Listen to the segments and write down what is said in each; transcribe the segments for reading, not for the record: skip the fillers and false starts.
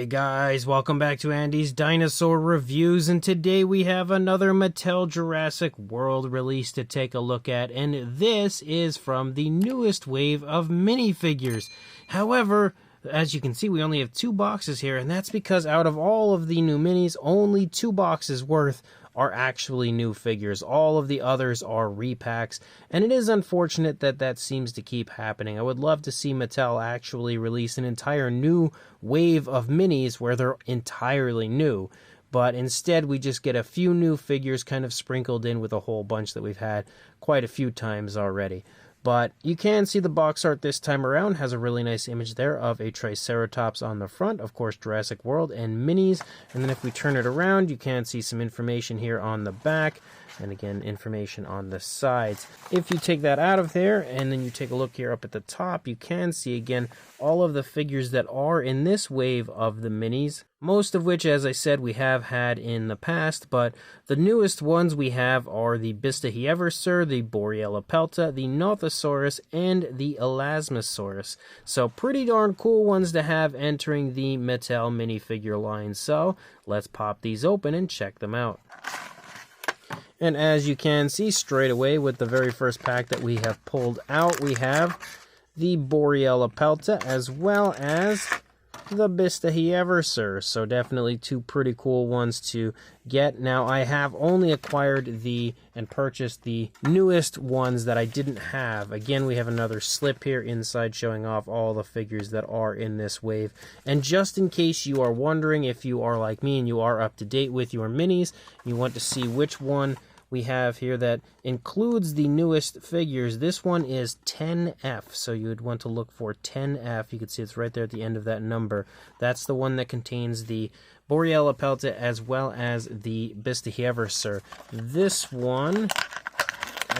Hey guys, welcome back to Andy's Dinosaur Reviews, and today we have another Mattel Jurassic World release to take a look at, and this is from the newest wave of minifigures. However, as you can see, we only have 2 boxes here, and that's because out of all of the new minis, only 2 boxes worth are actually new figures. All of the others are repacks, and it is unfortunate that that seems to keep happening. I would love to see Mattel actually release an entire new wave of minis where they're entirely new, but instead we just get a few new figures kind of sprinkled in with a whole bunch that we've had quite a few times already. But you can see the box art this time around has a really nice image there of a Triceratops on the front, of course Jurassic World and minis. And then if we turn it around, you can see some information here on the back, and again information on the sides. If you take that out of there and then you take a look here up at the top, you can see again all of the figures that are in this wave of the minis, most of which, as I said, we have had in the past, but the newest ones we have are the Dinosaur, the Borealpelta, the Nothersaurus, and the Elasmosaurus. So pretty darn cool ones to have entering the Mattel minifigure line. So let's pop these open and check them out. And as you can see straight away with the very first pack that we have pulled out, we have the Borealpelta as well as the Dinosaur. So definitely 2 pretty cool ones to get. Now I have only acquired and purchased the newest ones that I didn't have. Again, we have another slip here inside showing off all the figures that are in this wave. And just in case you are wondering, if you are like me and you are up to date with your minis, you want to see which one we have here that includes the newest figures. This one is 10F, so you would want to look for 10F. You can see it's right there at the end of that number. That's the one that contains the Borealpelta as well as the Dinosaur. This one,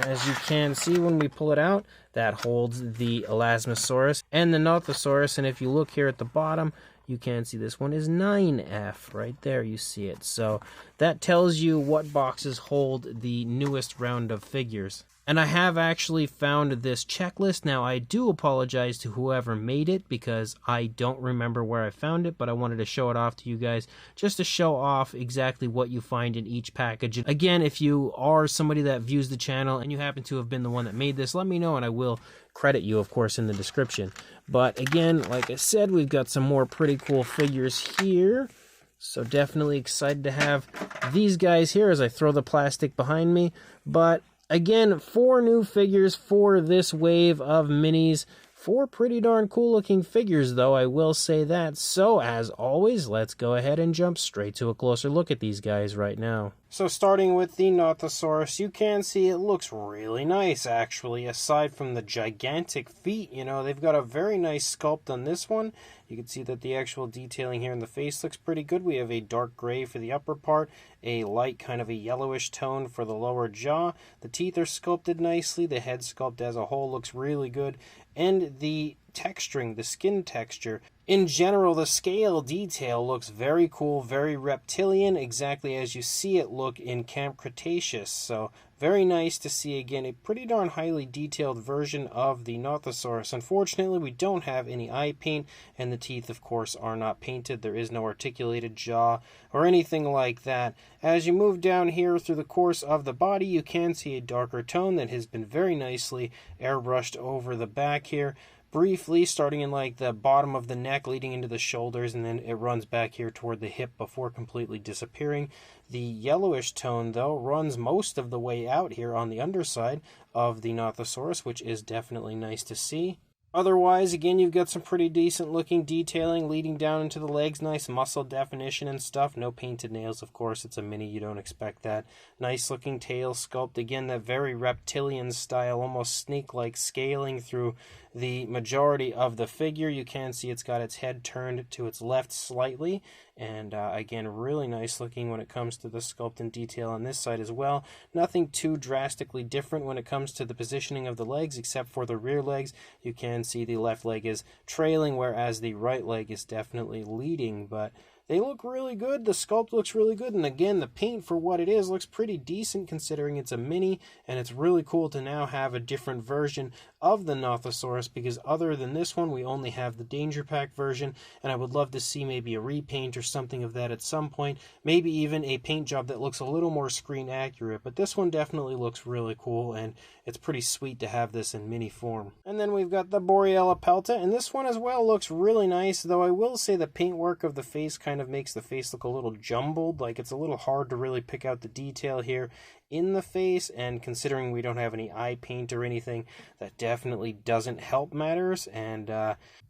as you can see when we pull it out, that holds the Elasmosaurus and the Nothersaurus, and if you look here at the bottom, you can see this one is 9F. Right there, you see it. So that tells you what boxes hold the newest round of figures. And I have actually found this checklist. Now, I do apologize to whoever made it because I don't remember where I found it, but I wanted to show it off to you guys just to show off exactly what you find in each package. Again, if you are somebody that views the channel and you happen to have been the one that made this, let me know and I will credit you, of course, in the description. But again, like I said, we've got some more pretty cool figures here. So definitely excited to have these guys here as I throw the plastic behind me. But again, 4 new figures for this wave of minis. 4 pretty darn cool looking figures, though, I will say that. So, as always, let's go ahead and jump straight to a closer look at these guys right now. So, starting with the Nothersaurus, you can see it looks really nice, actually. Aside from the gigantic feet, you know, they've got a very nice sculpt on this one. You can see that the actual detailing here in the face looks pretty good. We have a dark gray for the upper part, a light kind of a yellowish tone for the lower jaw. The teeth are sculpted nicely. The head sculpt as a whole looks really good. And the texturing, the skin texture, in general, the scale detail looks very cool, very reptilian, exactly as you see it look in Camp Cretaceous. So very nice to see, again, a pretty darn highly detailed version of the Nothersaurus. Unfortunately, we don't have any eye paint, and the teeth, of course, are not painted. There is no articulated jaw or anything like that. As you move down here through the course of the body, you can see a darker tone that has been very nicely airbrushed over the back here. Briefly, starting in like the bottom of the neck, leading into the shoulders, and then it runs back here toward the hip before completely disappearing. The yellowish tone, though, runs most of the way out here on the underside of the Nothersaurus, which is definitely nice to see. Otherwise, again, you've got some pretty decent looking detailing leading down into the legs, nice muscle definition and stuff. No painted nails, of course, it's a mini, you don't expect that. Nice looking tail sculpt, again, that very reptilian style, almost snake-like scaling through the majority of the figure. You can see it's got its head turned to its left slightly, and again, really nice looking when it comes to the sculpt and detail on this side as well. Nothing too drastically different when it comes to the positioning of the legs, except for the rear legs. You can see the left leg is trailing, whereas the right leg is definitely leading, but they look really good. The sculpt looks really good, and again, the paint for what it is looks pretty decent considering it's a mini, and it's really cool to now have a different version of the Nothersaurus, because other than this one, we only have the Danger Pack version, and I would love to see maybe a repaint or something of that at some point, maybe even a paint job that looks a little more screen accurate, but this one definitely looks really cool, and it's pretty sweet to have this in mini form. And then we've got the Borealpelta, and this one as well looks really nice, though I will say the paintwork of the face kind of makes the face look a little jumbled, like it's a little hard to really pick out the detail here in the face, and considering we don't have any eye paint or anything, that definitely doesn't help matters, and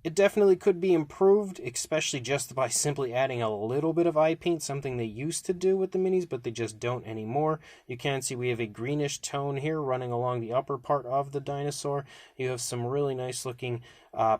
it definitely could be improved, especially just by simply adding a little bit of eye paint, something they used to do with the minis, but they just don't anymore. You can see we have a greenish tone here running along the upper part of the dinosaur. You have some really nice looking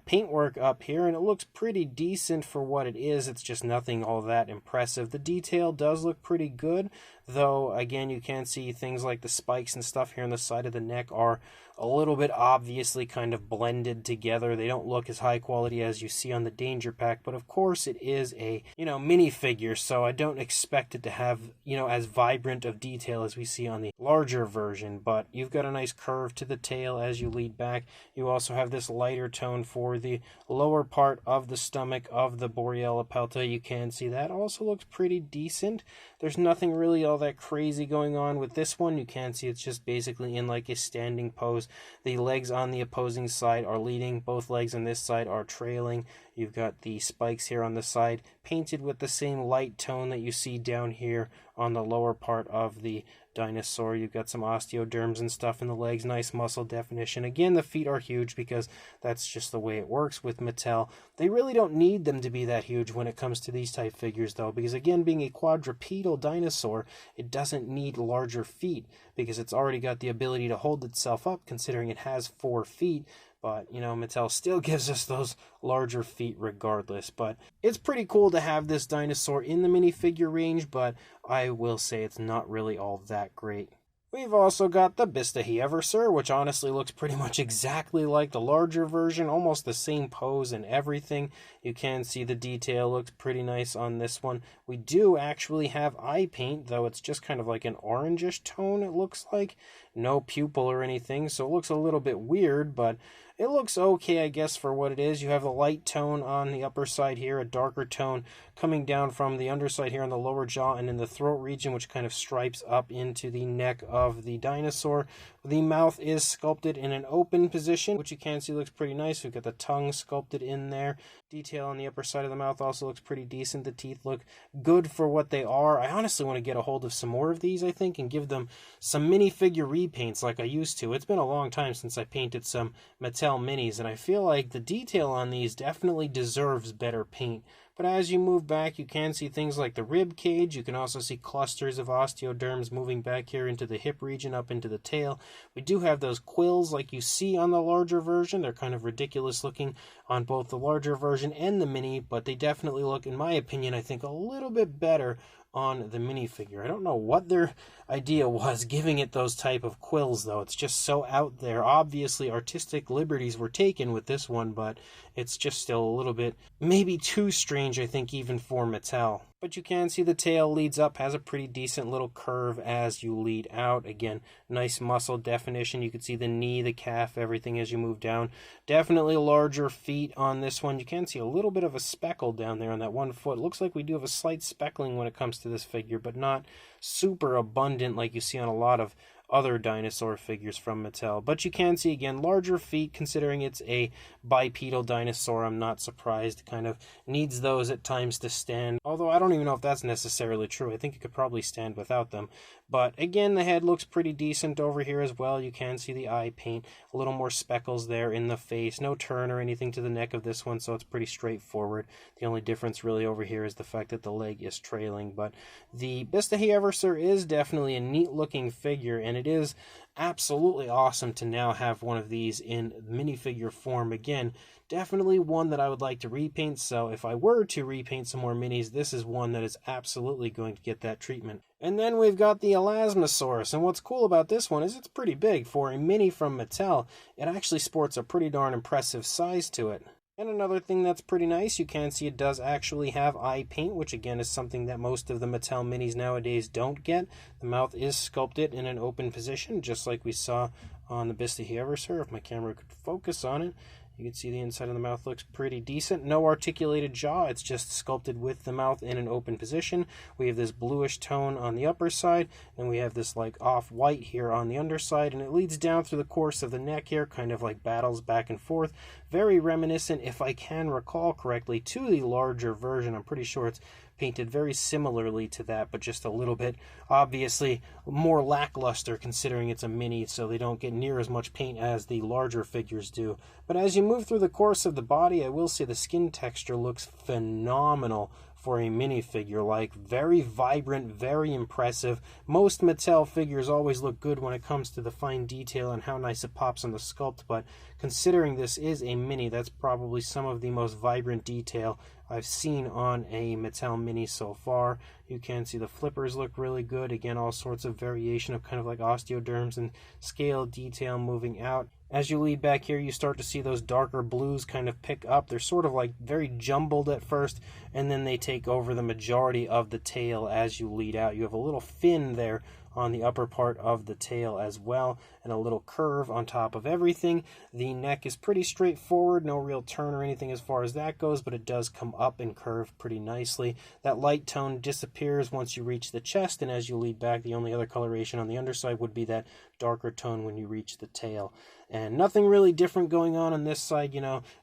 paintwork up here, and it looks pretty decent for what it is. It's just nothing all that impressive. The detail does look pretty good, though again you can see things like the spikes and stuff here on the side of the neck are a little bit obviously kind of blended together. They don't look as high quality as you see on the Danger Pack, but of course it is a, minifigure, so I don't expect it to have, as vibrant of detail as we see on the larger version, but you've got a nice curve to the tail as you lead back. You also have this lighter tone for the lower part of the stomach of the Borealpelta. You can see that also looks pretty decent. There's nothing really all that crazy going on with this one. You can see it's just basically in like a standing pose. The legs on the opposing side are leading, both legs on this side are trailing. You've got the spikes here on the side painted with the same light tone that you see down here on the lower part of the dinosaur. You've got some osteoderms and stuff in the legs, nice muscle definition. Again, the feet are huge because that's just the way it works with Mattel. They really don't need them to be that huge when it comes to these type figures though, because again, being a quadrupedal dinosaur, it doesn't need larger feet because it's already got the ability to hold itself up considering it has 4 feet. But, Mattel still gives us those larger feet regardless. But it's pretty cool to have this dinosaur in the minifigure range, but I will say it's not really all that great. We've also got the Elasmosaurus, which honestly looks pretty much exactly like the larger version, almost the same pose and everything. You can see the detail looks pretty nice on this one. We do actually have eye paint, though it's just kind of like an orangish tone, it looks like. No pupil or anything, so it looks a little bit weird, but it looks okay, I guess, for what it is. You have the light tone on the upper side here, a darker tone coming down from the underside here on the lower jaw and in the throat region, which kind of stripes up into the neck of the dinosaur. The mouth is sculpted in an open position, which you can see looks pretty nice. We've got the tongue sculpted in there. Detail on the upper side of the mouth also looks pretty decent. The teeth look good for what they are. I honestly want to get a hold of some more of these, I think, and give them some minifigure repaints like I used to. It's been a long time since I painted some Mattel minis, and I feel like the detail on these definitely deserves better paint. But as you move back, you can see things like the rib cage. You can also see clusters of osteoderms moving back here into the hip region, up into the tail. We do have those quills like you see on the larger version. They're kind of ridiculous looking on both the larger version and the mini, but they definitely look, in my opinion, I think a little bit better on the minifigure. I don't know what their idea was giving it those type of quills, though. It's just so out there. Obviously, artistic liberties were taken with this one, but it's just still a little bit, maybe too strange, I think, even for Mattel. But you can see the tail leads up, has a pretty decent little curve as you lead out. Again, nice muscle definition. You can see the knee, the calf, everything as you move down. Definitely larger feet on this one. You can see a little bit of a speckle down there on that one foot. Looks like we do have a slight speckling when it comes to this figure, but not super abundant like you see on a lot of other dinosaur figures from Mattel. But you can see, again, larger feet considering it's a bipedal dinosaur. I'm not surprised. It kind of needs those at times to stand. Although I don't even know if that's necessarily true. I think it could probably stand without them. But again, the head looks pretty decent over here as well. You can see the eye paint, a little more speckles there in the face. No turn or anything to the neck of this one, so it's pretty straightforward. The only difference really over here is the fact that the leg is trailing. But the Elasmosaurus is definitely a neat looking figure, and it is absolutely awesome to now have one of these in minifigure form. Again, definitely one that I would like to repaint, so if I were to repaint some more minis, this is one that is absolutely going to get that treatment. And then we've got the Elasmosaurus, and what's cool about this one is it's pretty big. For a mini from Mattel, it actually sports a pretty darn impressive size to it. And another thing that's pretty nice, you can see it does actually have eye paint, which again is something that most of the Mattel Minis nowadays don't get. The mouth is sculpted in an open position, just like we saw on the Bistahieverser. If my camera could focus on it, you can see the inside of the mouth looks pretty decent. No articulated jaw, it's just sculpted with the mouth in an open position. We have this bluish tone on the upper side, and we have this like off-white here on the underside, and it leads down through the course of the neck here, kind of like battles back and forth. Very reminiscent, if I can recall correctly, to the larger version. I'm pretty sure it's painted very similarly to that, but just a little bit, obviously, more lackluster considering it's a mini, so they don't get near as much paint as the larger figures do. But as you move through the course of the body, I will say the skin texture looks phenomenal for a minifigure, like very vibrant, very impressive. Most Mattel figures always look good when it comes to the fine detail and how nice it pops on the sculpt, but considering this is a mini, that's probably some of the most vibrant detail I've seen on a Mattel mini so far. You can see the flippers look really good. Again, all sorts of variation of kind of like osteoderms and scale detail moving out. As you lead back here, you start to see those darker blues kind of pick up. They're sort of like very jumbled at first, and then they take over the majority of the tail as you lead out. You have a little fin there on the upper part of the tail as well, and a little curve on top of everything. The neck is pretty straightforward, no real turn or anything as far as that goes, but it does come up and curve pretty nicely. That light tone disappears once you reach the chest, and as you lead back, the only other coloration on the underside would be that darker tone when you reach the tail. And nothing really different going on this side,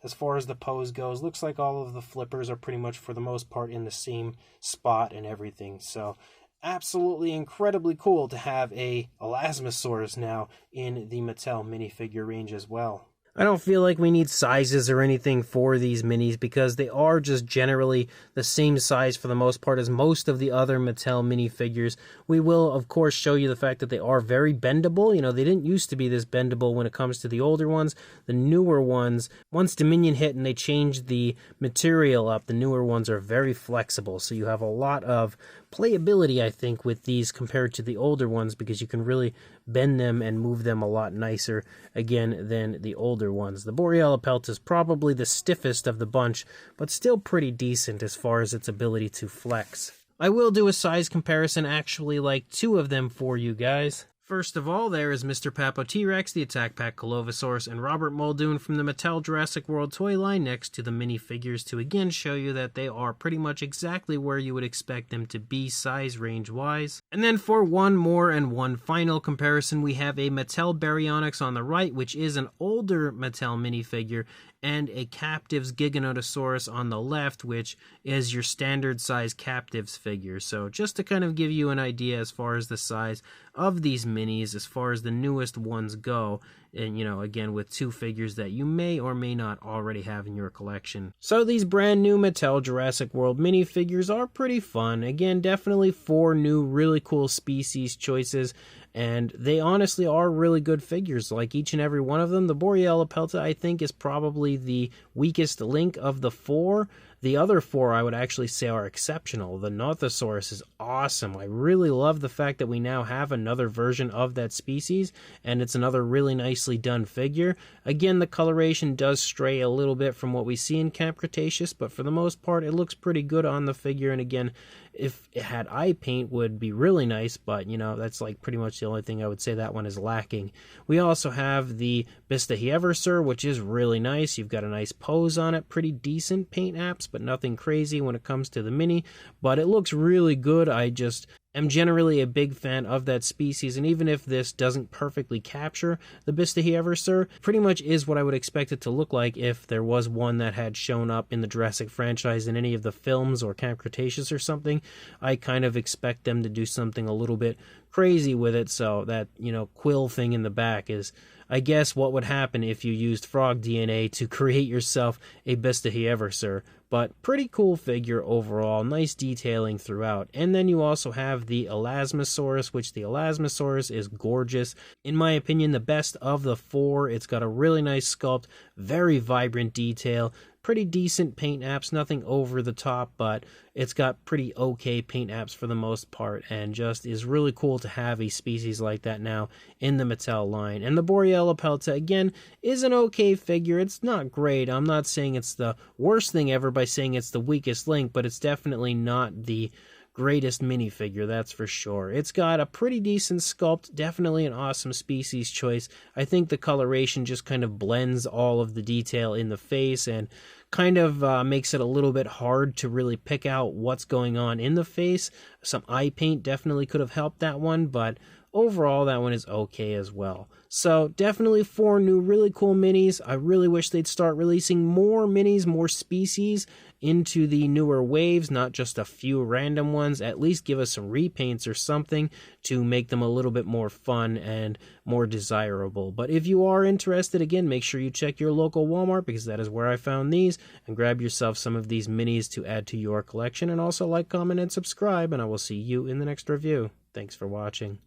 as far as the pose goes. Looks like all of the flippers are pretty much, for the most part, in the same spot and everything. So absolutely incredibly cool to have a Elasmosaurus now in the Mattel minifigure range as well. I don't feel like we need sizes or anything for these minis because they are just generally the same size for the most part as most of the other Mattel minifigures. We will, of course, show you the fact that they are very bendable. They didn't used to be this bendable when it comes to the older ones. The newer ones, once Dominion hit and they changed the material up, the newer ones are very flexible. So you have a lot of playability, I think, with these compared to the older ones because you can really bend them and move them a lot nicer, again, than the older ones. The Borealpelta is probably the stiffest of the bunch, but still pretty decent as far as its ability to flex. I will do a size comparison, actually, like two of them for you guys. First of all, there is Mr. Papo T-Rex, the Attack Pack Colovosaurus, and Robert Muldoon from the Mattel Jurassic World toy line next to the minifigures to again show you that they are pretty much exactly where you would expect them to be size range-wise. And then for one more and one final comparison, we have a Mattel Baryonyx on the right, which is an older Mattel minifigure, and a Captives Giganotosaurus on the left, which is your standard size Captives figure. So just to kind of give you an idea as far as the size of these minis, as far as the newest ones go, and again with two figures that you may or may not already have in your collection. So these brand new Mattel Jurassic World minifigures are pretty fun. Again, definitely 4 new really cool species choices, and they honestly are really good figures, like each and every one of them. The Borealpelta, I think, is probably the weakest link of the 4. The other 4, I would actually say, are exceptional. The Nothersaurus is awesome. I really love the fact that we now have another version of that species, and it's another really nicely done figure. Again, the coloration does stray a little bit from what we see in Camp Cretaceous, but for the most part, it looks pretty good on the figure, and again, if it had eye paint, would be really nice, but that's like pretty much the only thing I would say that one is lacking. We also have the Bistahieverser, which is really nice. You've got a nice pose on it, pretty decent paint apps, but nothing crazy when it comes to the mini, but it looks really good. I just am generally a big fan of that species, and even if this doesn't perfectly capture the Bistahieverser, pretty much is what I would expect it to look like if there was one that had shown up in the Jurassic franchise in any of the films or Camp Cretaceous or something. I kind of expect them to do something a little bit crazy with it, so that, quill thing in the back is, I guess, what would happen if you used frog DNA to create yourself a Bistahieverser. But pretty cool figure overall, nice detailing throughout. And then you also have the Elasmosaurus, which the Elasmosaurus is gorgeous. In my opinion, the best of the four. It's got a really nice sculpt, very vibrant detail, pretty decent paint apps, nothing over the top, but it's got pretty okay paint apps for the most part, and just is really cool to have a species like that now in the Mattel line. And the Borealpelta, again, is an okay figure. It's not great. I'm not saying it's the worst thing ever by saying it's the weakest link, but it's definitely not the greatest minifigure, that's for sure. It's got a pretty decent sculpt, definitely an awesome species choice. I think the coloration just kind of blends all of the detail in the face and kind of makes it a little bit hard to really pick out what's going on in the face. Some eye paint definitely could have helped that one, but overall that one is okay as well. So definitely 4 new really cool minis. I really wish they'd start releasing more minis, more species into the newer waves, not just a few random ones. At least give us some repaints or something to make them a little bit more fun and more desirable. But if you are interested, again, make sure you check your local Walmart, because that is where I found these, and grab yourself some of these minis to add to your collection. And also like, comment, and subscribe, and I will see you in the next review. Thanks for watching.